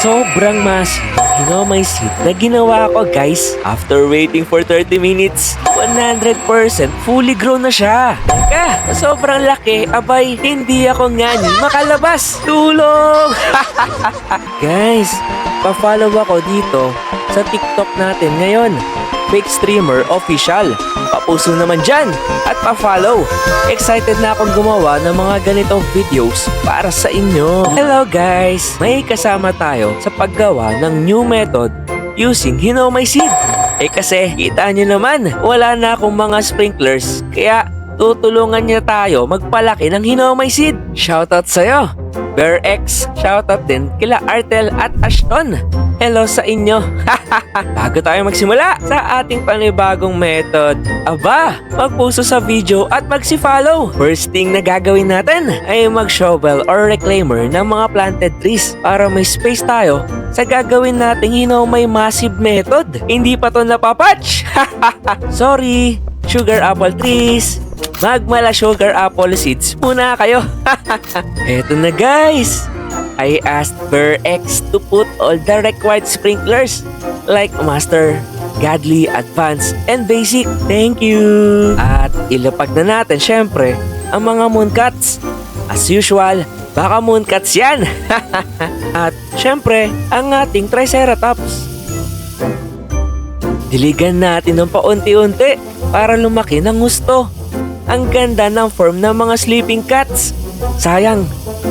sobrang massive Hinnomycin na ginawa ko guys. After waiting for 30 minutes, 100% fully grown na siya. Teka, sobrang laki, abay, hindi ako ngani makalabas. Tulong! Guys, pa-follow ako dito sa TikTok natin ngayon. Fake Streamer Official. Papuso naman dyan at pa-follow. Excited na akong gumawa ng mga ganitong videos para sa inyo. Hello guys! May kasama tayo sa paggawa ng new method using Hinnomycin. Kasi kita nyo naman, wala na akong mga sprinklers. Kaya tutulungan niya tayo magpalaki ng Hinnomycin. Shoutout sa'yo! Bear X, shoutout din kila Artel at Ashton. Hello sa inyo! Bago tayo magsimula sa ating panibagong method, aba, magpuso sa video at magsi-follow. First thing na gagawin natin ay mag-shovel or reclaimer ng mga planted trees para may space tayo sa gagawin nating Hinnomycin method. Hindi pa to napapatch! Sorry, sugar apple trees. Magmala sugar apple seeds muna kayo. Eto na guys. I asked Bear X to put all the required sprinklers like Master, Godly, Advanced, and Basic. Thank you! At ilapag na natin syempre ang mga mooncats. As usual, baka mooncats yan! At syempre, ang ating Triceratops. Diligan natin ng paunti-unti para lumaki ng gusto. Ang ganda ng form ng mga sleeping cats. Sayang,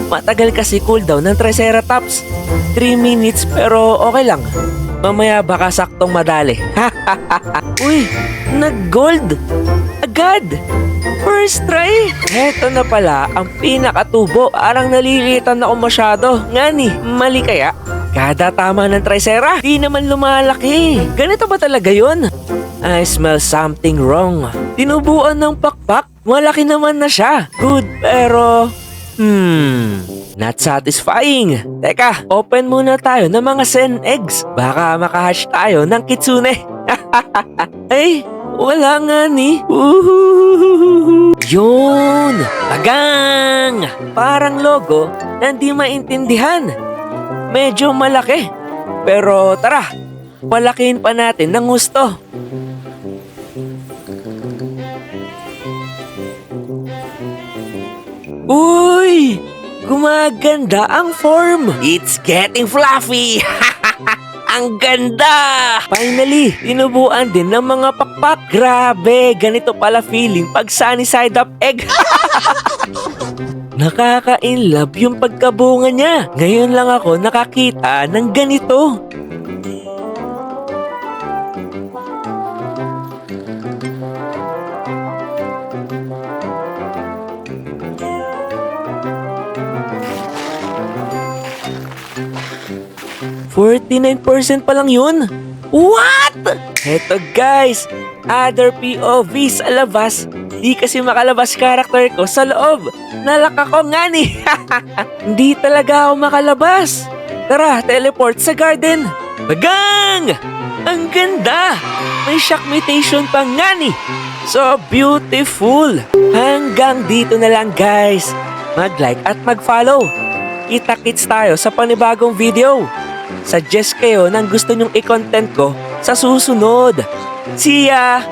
matagal kasi cooldown ng Triceratops. 3 minutes pero okay lang. Mamaya baka saktong madali. Uy, nag-gold! Agad! First try! Heto na pala ang pinakatubo. Parang nalilitan ako masyado. Ngani, mali kaya? Kada tama ng Tricera, di naman lumalaki. Ganito ba talaga yun? I smell something wrong. Tinubuan ng pakpak, malaki naman na siya. Good, pero... not satisfying. Teka, open muna tayo ng mga sen eggs. Baka makahatch tayo ng kitsune. Ay, wala nga ni. Yun! Agang! Parang logo na hindi maintindihan. Medyo malaki. Pero tara, palakihin pa natin ng gusto. Uy! Gumaganda ang form! It's getting fluffy! Ang ganda! Finally, tinubuan din ng mga pakpak. Grabe, ganito pala feeling pag sunny side up egg. Nakaka-inlove yung pagkabunga niya. Ngayon lang ako nakakita ng ganito. %49 pa lang yun. What? Eto guys, other POV sa labas. Di kasi makalabas karakter ko sa loob. Nalak ako nga ni. Hindi talaga ako makalabas. Tara, teleport sa garden. Bagang! Ang ganda! May shock mutation pa nga ni. So beautiful. Hanggang dito na lang guys. Mag-like at mag-follow. Kita-kits tayo sa panibagong video. Suggest kayo ng gusto nyong i-content ko sa susunod. See ya!